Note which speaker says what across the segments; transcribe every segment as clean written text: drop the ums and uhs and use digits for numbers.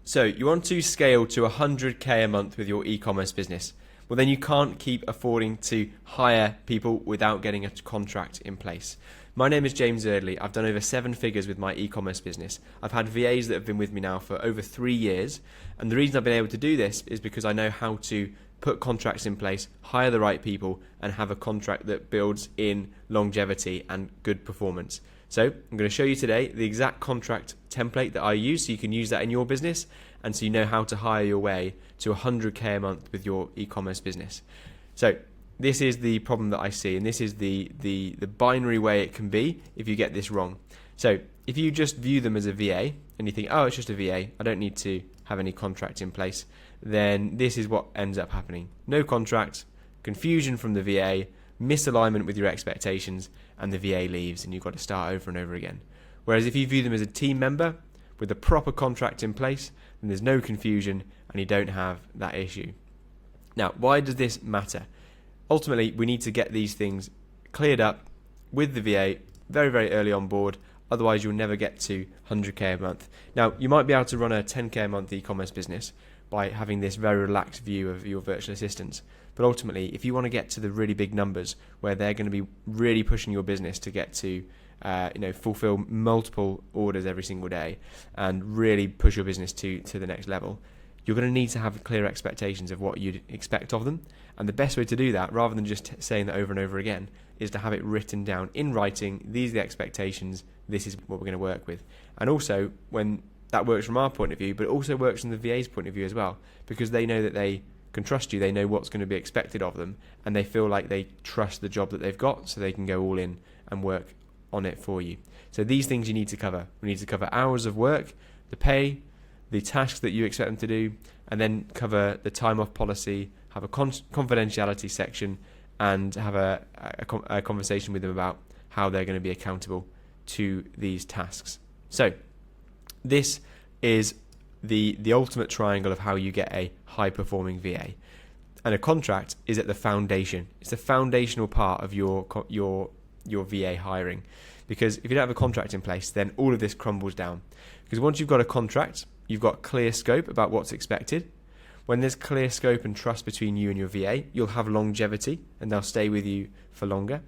Speaker 1: So you want to scale to 100k a month with your e-commerce business. Well, then you can't keep affording to hire people without getting a contract in place. My name is James Eardley. I've done over 7 figures with my e-commerce business. I've had VAs that have been with me now for over 3 years. And the reason I've been able to do this is because I know how to put contracts in place, hire the right people, and have a contract that builds in longevity and good performance. So I'm going to show you today the exact contract template that I use so you can use that in your business and so you know how to hire your way to 100k a month with your e-commerce business. So this is the problem that I see, and this is the binary way it can be if you get this wrong. So if you just view them as a VA and you think, oh, it's just a VA, I don't need to have any contract in place, then this is what ends up happening. No contract, confusion from the VA, misalignment with your expectations, and the VA leaves and you've got to start over and over again. Whereas if you view them as a team member with a proper contract in place, then there's no confusion and you don't have that issue. Now, why does this matter? Ultimately, we need to get these things cleared up with the VA very, very early on board. Otherwise, you'll never get to 100k a month. Now, you might be able to run a 10k a month e-commerce business by having this very relaxed view of your virtual assistants. But ultimately, if you want to get to the really big numbers where they're going to be really pushing your business to get to, fulfill multiple orders every single day and really push your business to the next level, you're going to need to have clear expectations of what you'd expect of them. And the best way to do that, rather than just saying that over and over again, is to have it written down in writing. These are the expectations. This is what we're going to work with. And also, when that works from our point of view, but it also works from the VA's point of view as well, because they know that they can trust you, they know what's going to be expected of them, and they feel like they trust the job that they've got, so they can go all in and work on it for you. So these things you need to cover. We need to cover hours of work, the pay, the tasks that you expect them to do, and then cover the time off policy, have a confidentiality section, and have a conversation with them about how they're going to be accountable to these tasks. So this is the ultimate triangle of how you get a high-performing VA. And a contract is at the foundation. It's the foundational part of your VA hiring. Because if you don't have a contract in place, then all of this crumbles down. Because once you've got a contract, you've got clear scope about what's expected. When there's clear scope and trust between you and your VA, you'll have longevity and they'll stay with you for longer.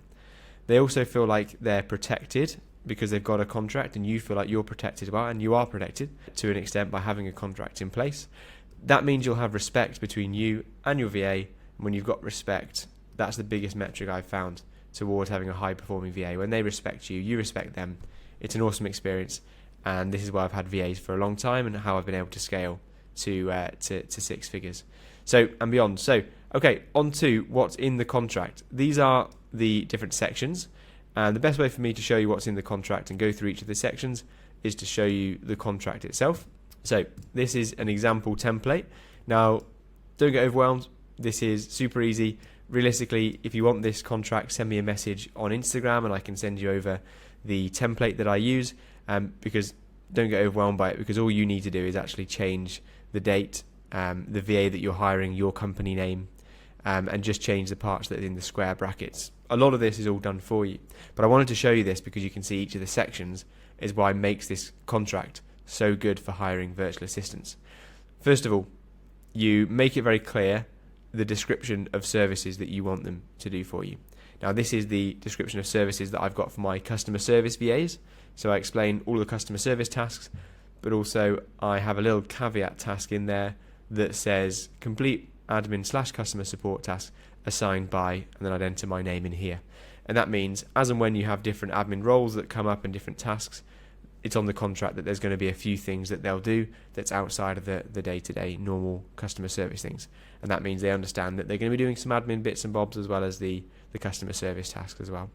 Speaker 1: They also feel like they're protected because they've got a contract, and you feel like you're protected well, and you are protected to an extent by having a contract in place. That means you'll have respect between you and your VA. And when you've got respect, that's the biggest metric I've found towards having a high-performing VA. When they respect you, you respect them. It's an awesome experience, and this is why I've had VAs for a long time and how I've been able to scale to 6 figures. So, and beyond. So, okay, on to what's in the contract. These are the different sections. And the best way for me to show you what's in the contract and go through each of the sections is to show you the contract itself. So this is an example template. Now, don't get overwhelmed. This is super easy. Realistically, if you want this contract, send me a message on Instagram and I can send you over the template that I use. Because don't get overwhelmed by it, because all you need to do is actually change the date, the VA that you're hiring, your company name, and just change the parts that are in the square brackets. A lot of this is all done for you, but I wanted to show you this because you can see each of the sections is why it makes this contract so good for hiring virtual assistants. First of all, you make it very clear the description of services that you want them to do for you. Now, this is the description of services that I've got for my customer service VAs. So I explain all the customer service tasks, but also I have a little caveat task in there that says complete admin/customer support task assigned by, and then I'd enter my name in here. And that means as and when you have different admin roles that come up and different tasks, it's on the contract that there's going to be a few things that they'll do that's outside of the day-to-day normal customer service things. And that means they understand that they're going to be doing some admin bits and bobs as well as the customer service tasks as well.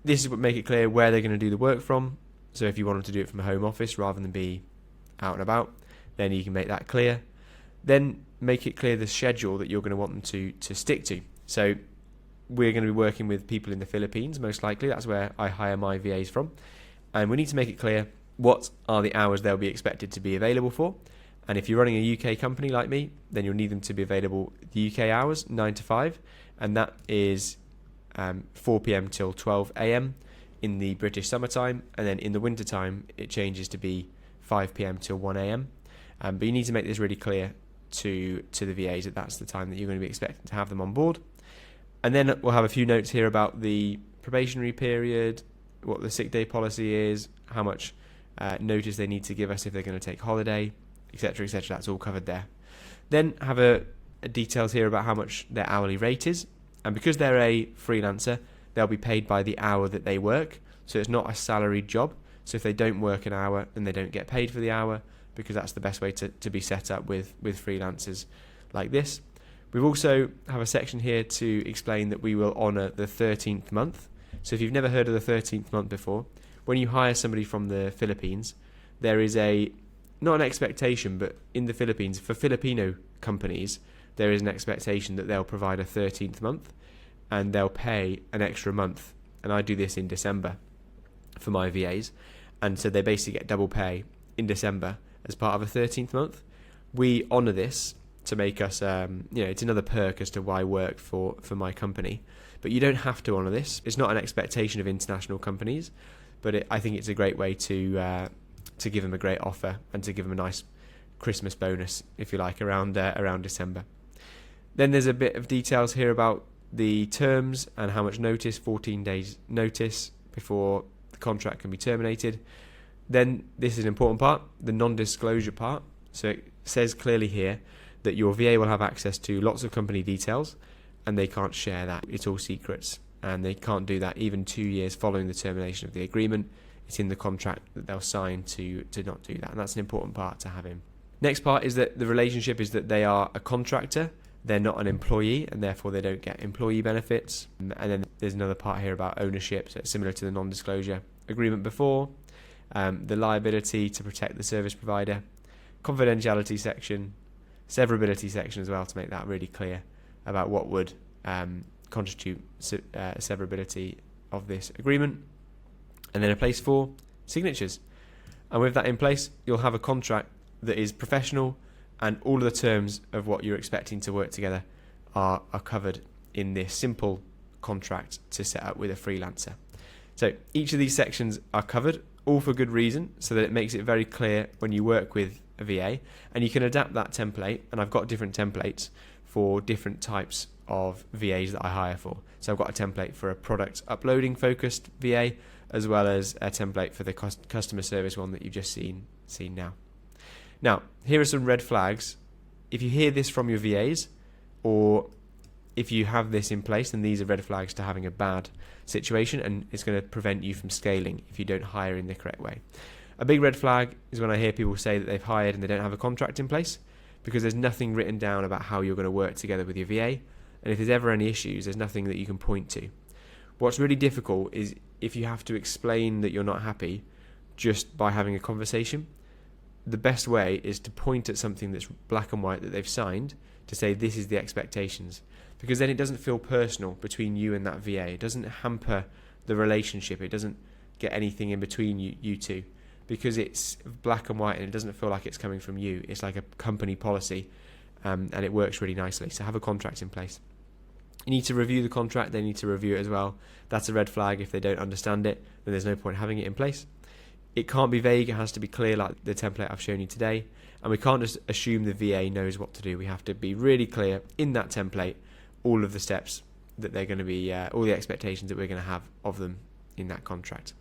Speaker 1: This is what make it clear where they're going to do the work from. So if you want them to do it from a home office rather than be out and about, then you can make that clear. Then make it clear the schedule that you're going to want them to stick to. So we're going to be working with people in the Philippines, most likely. That's where I hire my VAs from. And we need to make it clear what are the hours they'll be expected to be available for. And if you're running a UK company like me, then you'll need them to be available the UK hours, 9 to 5. And that is 4 p.m. till 12 a.m. in the British summertime. And then in the wintertime, it changes to be 5 p.m. till 1 a.m. But you need to make this really clear to the VAs that that's the time that you're going to be expecting to have them on board. And then we'll have a few notes here about the probationary period, what the sick day policy is, how much notice they need to give us if they're going to take holiday, etc., etc. That's all covered there. Then have a details here about how much their hourly rate is, and because they're a freelancer, they'll be paid by the hour that they work, so it's not a salaried job. So if they don't work an hour, then they don't get paid for the hour, because that's the best way to be set up with freelancers like this. We also have a section here to explain that we will honour the 13th month. So if you've never heard of the 13th month before, when you hire somebody from the Philippines, there is not an expectation, but in the Philippines, for Filipino companies, there is an expectation that they'll provide a 13th month and they'll pay an extra month. And I do this in December for my VAs. And so they basically get double pay in December as part of a 13th month. We honour this to make us, it's another perk as to why I work for my company. But you don't have to honour this. It's not an expectation of international companies, but I think it's a great way to give them a great offer and to give them a nice Christmas bonus, if you like, around December. Then there's a bit of details here about the terms and how much notice, 14 days notice before the contract can be terminated. Then this is an important part, the non-disclosure part. So it says clearly here that your VA will have access to lots of company details and they can't share that. It's all secrets, and they can't do that even 2 years following the termination of the agreement. It's in the contract that they'll sign to not do that, and that's an important part to have in. Next part is that the relationship is that they are a contractor, they're not an employee, and therefore they don't get employee benefits. And then there's another part here about ownership, so it's similar to the non-disclosure agreement before. The liability to protect the service provider, confidentiality section, severability section as well, to make that really clear about what would constitute severability of this agreement. And then a place for signatures. And with that in place, you'll have a contract that is professional, and all of the terms of what you're expecting to work together are covered in this simple contract to set up with a freelancer. So each of these sections are covered, all for good reason, so that it makes it very clear when you work with a VA, and you can adapt that template. And I've got different templates for different types of VAs that I hire for. So I've got a template for a product uploading focused VA, as well as a template for the customer service one that you've just seen now. Now, here are some red flags. If you hear this from your VAs, or if you have this in place, then these are red flags to having a bad situation, and it's going to prevent you from scaling if you don't hire in the correct way. A big red flag is when I hear people say that they've hired and they don't have a contract in place, because there's nothing written down about how you're going to work together with your VA, and if there's ever any issues, there's nothing that you can point to. What's really difficult is if you have to explain that you're not happy just by having a conversation. The best way is to point at something that's black and white that they've signed to say this is the expectations, because then it doesn't feel personal between you and that VA. It doesn't hamper the relationship. It doesn't get anything in between you two, because it's black and white and it doesn't feel like it's coming from you. It's like a company policy, and it works really nicely. So have a contract in place. You need to review the contract. They need to review it as well. That's a red flag. If they don't understand it, then there's no point having it in place. It can't be vague. It has to be clear, like the template I've shown you today. And we can't just assume the VA knows what to do. We have to be really clear in that template, all of the steps that they're going to be, all the expectations that we're going to have of them in that contract.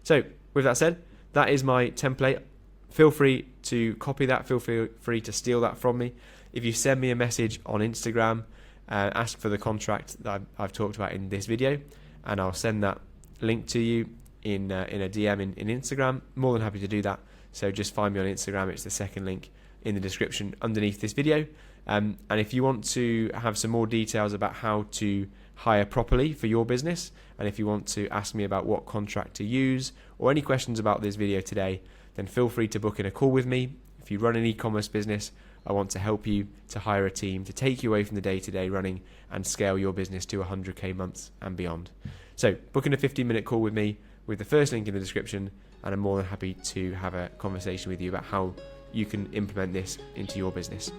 Speaker 1: So with that said, that is my template. Feel free to copy that. Feel free to steal that from me. If you send me a message on Instagram, ask for the contract that I've talked about in this video, and I'll send that link to you in a DM in Instagram. More than happy to do that. So just find me on Instagram. It's the second link in the description underneath this video. And if you want to have some more details about how to hire properly for your business, and if you want to ask me about what contract to use, or any questions about this video today, then feel free to book in a call with me. If you run an e-commerce business, I want to help you to hire a team to take you away from the day-to-day running and scale your business to 100k months and beyond. So book in a 15-minute call with me with the first link in the description, and I'm more than happy to have a conversation with you about how you can implement this into your business.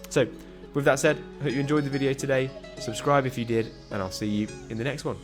Speaker 1: So with that said, I hope you enjoyed the video today. Subscribe if you did, and I'll see you in the next one.